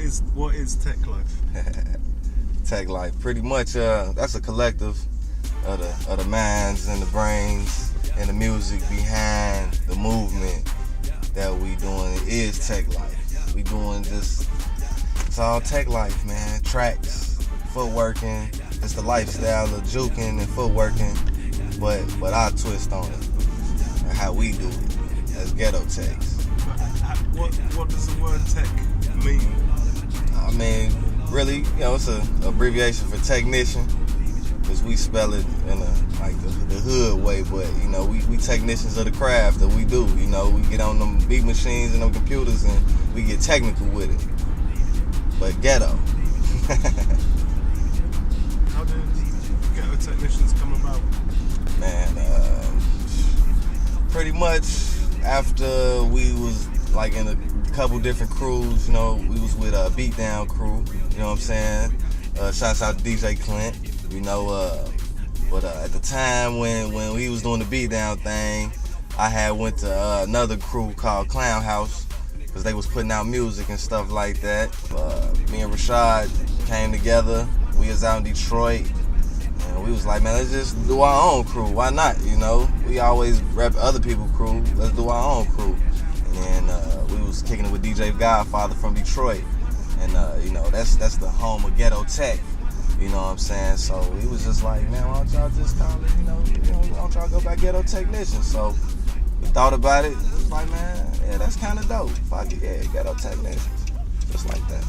is Teklife? Teklife, pretty much, that's a collective of the minds and the brains and the music behind the movement that we doing. It is Teklife. We doing this. It's all Teklife, man. Tracks, footworking. It's the lifestyle of juking and footworking, but our twist on it, and how we do it as ghetto techs. What does the word tech mean? I mean, really, it's an abbreviation for technician, because we spell it in the hood way, but we technicians of the craft that we do. We get on them big machines and them computers and we get technical with it. But ghetto. How did ghetto technicians come about? Man, pretty much after we was like in a couple different crews, we was with a beatdown crew, you know what I'm saying? Shouts out to DJ Clint, but at the time when we was doing the beatdown thing, I had went to another crew called Clown House, because they was putting out music and stuff like that. Me and Rashad came together. We was out in Detroit, and we was like, man, let's just do our own crew. Why not? We always rep other people's crew. Let's do our own crew. And we was kicking it with DJ Godfather from Detroit, and that's the home of ghetto tech. You know what I'm saying? So we was just like, man, why don't y'all just call it? Why don't y'all go by ghetto technician? So we thought about it. It was like, man, yeah, that's kind of dope. Fuck it, yeah, ghetto technicians, just like that.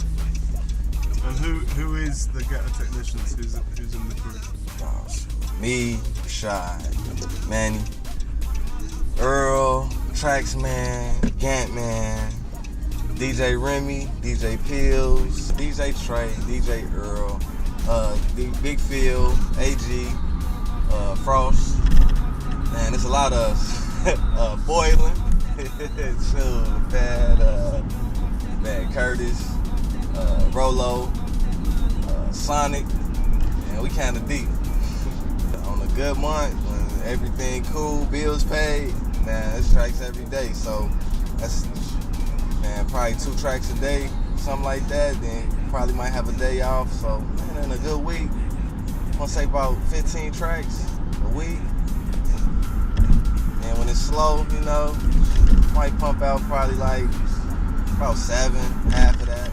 And who is the ghetto technicians? Who's in the crew? Me, Rashad, Manny, Earl, Traxman, Gantman, DJ Remy, DJ Pills, DJ Trey, DJ Earl, Big Phil, AG, Frost. Man, there's a lot of us. Boylan, man, Curtis, Rolo, Sonic, and we kind of deep. On a good month, when everything cool, bills paid, man, it's tracks every day. So that's, man, probably 2 tracks a day, something like that. Then probably might have a day off. So, man, in a good week, I'm gonna say about 15 tracks a week. And when it's slow, might pump out probably like about 7, half of that,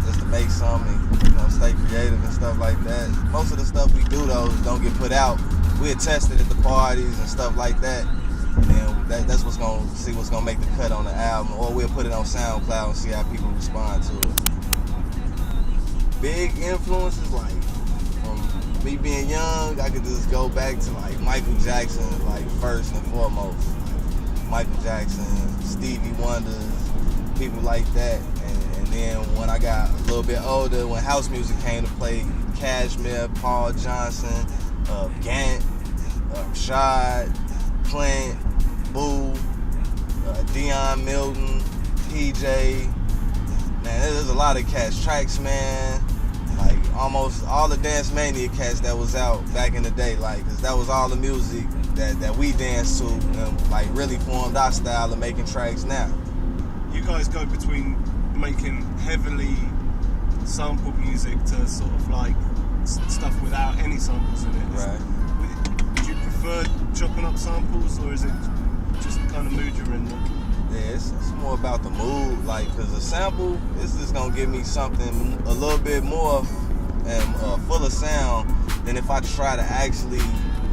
just to make something, stay creative and stuff like that. Most of the stuff we do though don't get put out. We'll test it at the parties and stuff like that, and then that's what's gonna make the cut on the album, or we'll put it on SoundCloud and see how people respond to it. Big influences, like from me being young, I could just go back to like Michael Jackson, like first and foremost. Michael Jackson, Stevie Wonders, people like that. And then when I got a little bit older, when house music came to play, Cashmere, Paul Johnson, Gant, Rashad, Clint, Boo, Dion Milton, PJ. Man, there's a lot of cats. Traxman, like almost all the Dance Mania cats that was out back in the day, like, cause that was all the music that we danced to, and like really formed our style of making tracks now. You guys go between making heavily sampled music to sort of like stuff without any samples in it. Right. Would you prefer chopping up samples, or is it just the kind of mood you're in? Yeah, it's more about the mood, like, cause a sample is just gonna give me something a little bit more and full of sound than if I try to actually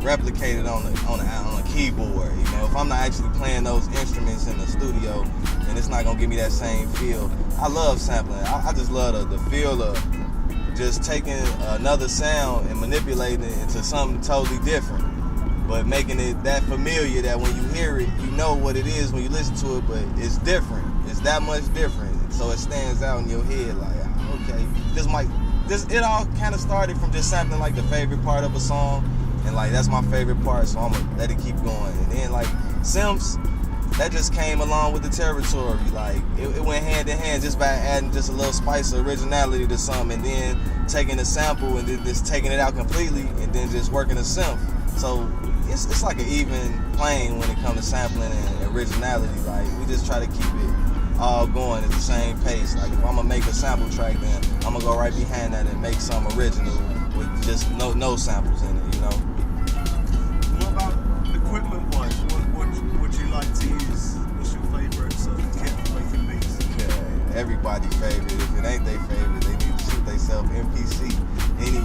replicate it on a keyboard. If I'm not actually playing those instruments in the studio, then it's not gonna give me that same feel. I love sampling. I just love the feel of just taking another sound and manipulating it into something totally different, but making it that familiar that when you hear it, you know what it is when you listen to it, but it's different. It's that much different, so it stands out in your head. Like, okay, it all kind of started from just sampling like the favorite part of a song, and like that's my favorite part, so I'm gonna let it keep going. And then like Simps, that just came along with the territory. Like it went hand in hand just by adding just a little spice of originality to something, and then taking a sample and then just taking it out completely, and then just working a simp. So it's like an even plane when it comes to sampling and originality. Like we just try to keep it all going at the same pace. Like if I'm gonna make a sample track, then I'm gonna go right behind that and make some original with just no samples in it, you know. What about equipment-wise? What would you like to use? What's your favourite sort of kit for making beats? Yeah, everybody's favorite. If it ain't their favorite, they need to shoot themselves MPC.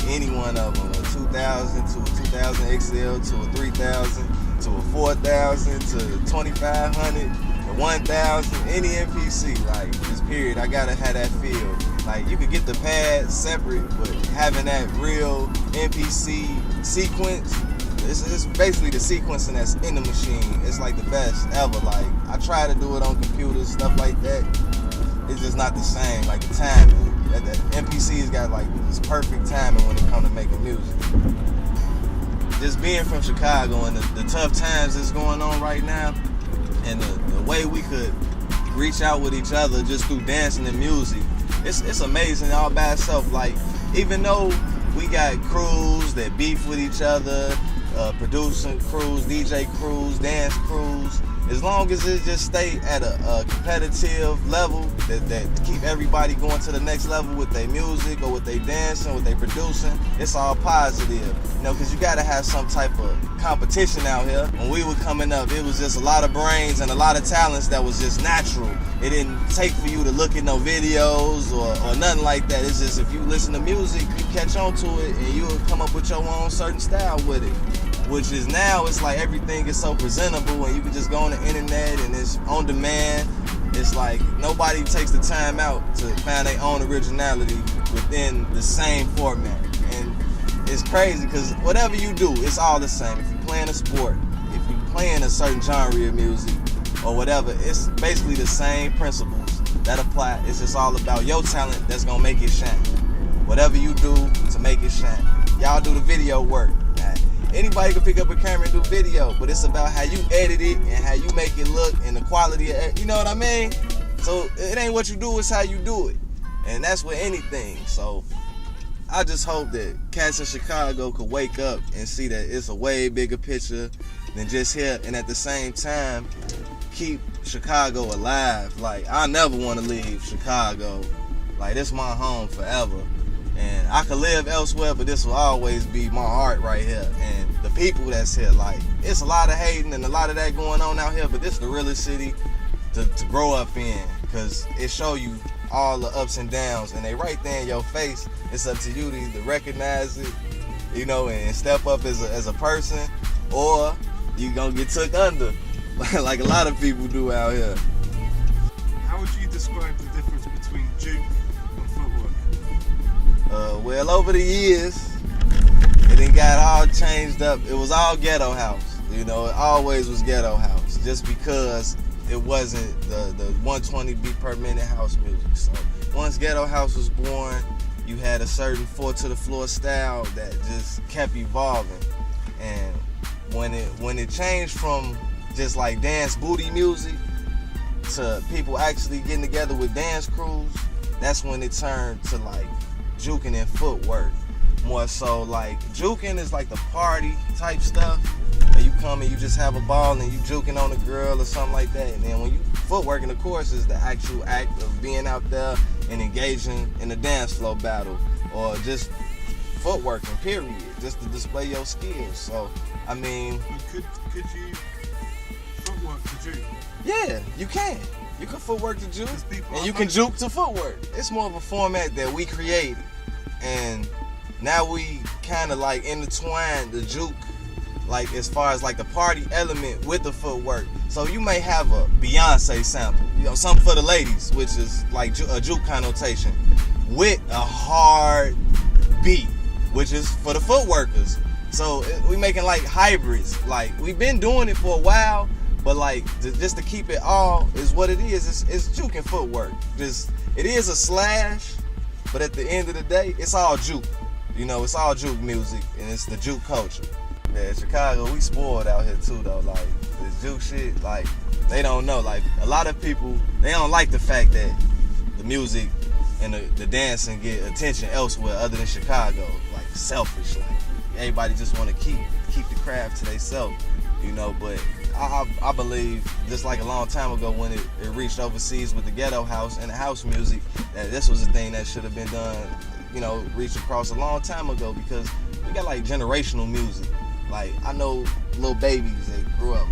Any one of them, a 2000 to a 2000 XL to a 3000 to a 4000 to 2500, a 1000, any MPC, like this period, I gotta have that feel. Like you could get the pad separate, but having that real MPC sequence, it's basically the sequencing that's in the machine. It's like the best ever. Like I try to do it on computers, stuff like that. It's just not the same. Like the timing. That MPC's got like this perfect timing when it comes to making music. Just being from Chicago and the tough times that's going on right now, and the way we could reach out with each other just through dancing and music, it's amazing all by itself. Like even though we got crews that beef with each other, producing crews, DJ crews, dance crews, as long as it just stay at a competitive level that keep everybody going to the next level with their music or with their dancing, with their producing, it's all positive. You know, because you got to have some type of competition out here. When we were coming up, it was just a lot of brains and a lot of talents that was just natural. It didn't take for you to look at no videos or nothing like that. It's just if you listen to music, you catch on to it and you'll come up with your own certain style with it. Which is now, it's like everything is so presentable and you can just go on the internet and it's on demand. It's like nobody takes the time out to find their own originality within the same format. And it's crazy because whatever you do, it's all the same. If you're playing a sport, if you're playing a certain genre of music or whatever, it's basically the same principles that apply. It's just all about your talent that's gonna make it shine. Whatever you do to make it shine. Y'all do the video work. Anybody can pick up a camera and do video, but it's about how you edit it and how you make it look and the quality of it, you know what I mean? So it ain't what you do, it's how you do it. And that's with anything. So I just hope that cats in Chicago could wake up and see that it's a way bigger picture than just here, and at the same time keep Chicago alive. Like I never want to leave Chicago. Like this my home forever. And I could live elsewhere, but this will always be my heart right here. And the people that's here, like, it's a lot of hating and a lot of that going on out here, but this is the realest city to grow up in, because it show you all the ups and downs, and they right there in your face. It's up to you to either recognize it, you know, and step up as a person, or you gonna get took under, like a lot of people do out here. How would you describe the difference between juke and footwork? Well, over the years, it done got all changed up. It was all ghetto house. You know, it always was ghetto house, just because it wasn't the 120 beat per minute house music. So once ghetto house was born, you had a certain 4 to the floor style that just kept evolving. And when it changed from just like dance booty music to people actually getting together with dance crews, that's when it turned to like juking and footwork. More so like juking is like the party type stuff, where you come and you just have a ball and you juking on a girl or something like that. And then when you footworking, of course, is the actual act of being out there and engaging in a dance floor battle, or just footworking, period, just to display your skills. So I mean, could you footwork to juke? Yeah, you can. You can footwork to juke, and you can juke to footwork. It's more of a format that we created, and now we kind of like intertwine the juke, like as far as like the party element with the footwork. So you may have a Beyonce sample, you know, something for the ladies, which is like a juke connotation, with a hard beat, which is for the footworkers. So we making like hybrids. Like we've been doing it for a while, but like just to keep it all is what it is. It's juke and footwork. Just it is a slash, but at the end of the day, it's all juke. You know, it's all juke music, and it's the juke culture. Yeah, Chicago, we spoiled out here too, though. Like this juke shit, like they don't know. Like a lot of people, they don't like the fact that the music and the dancing get attention elsewhere other than Chicago. Like selfish. Like everybody just want to keep the craft to themselves. you know. But I believe, just like a long time ago when it reached overseas with the ghetto house and the house music, that this was a thing that should have been done, you know, reached across a long time ago, because we got like generational music. Like, I know little babies that grew up.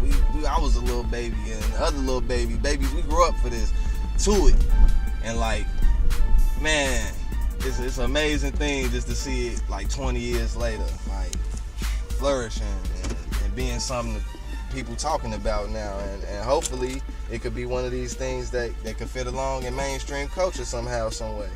I was a little baby, and other little babies, we grew up for this, to it. And like, man, it's an amazing thing just to see it like 20 years later, like flourishing and being something that people talking about now. And hopefully it could be one of these things that could fit along in mainstream culture somehow, some way.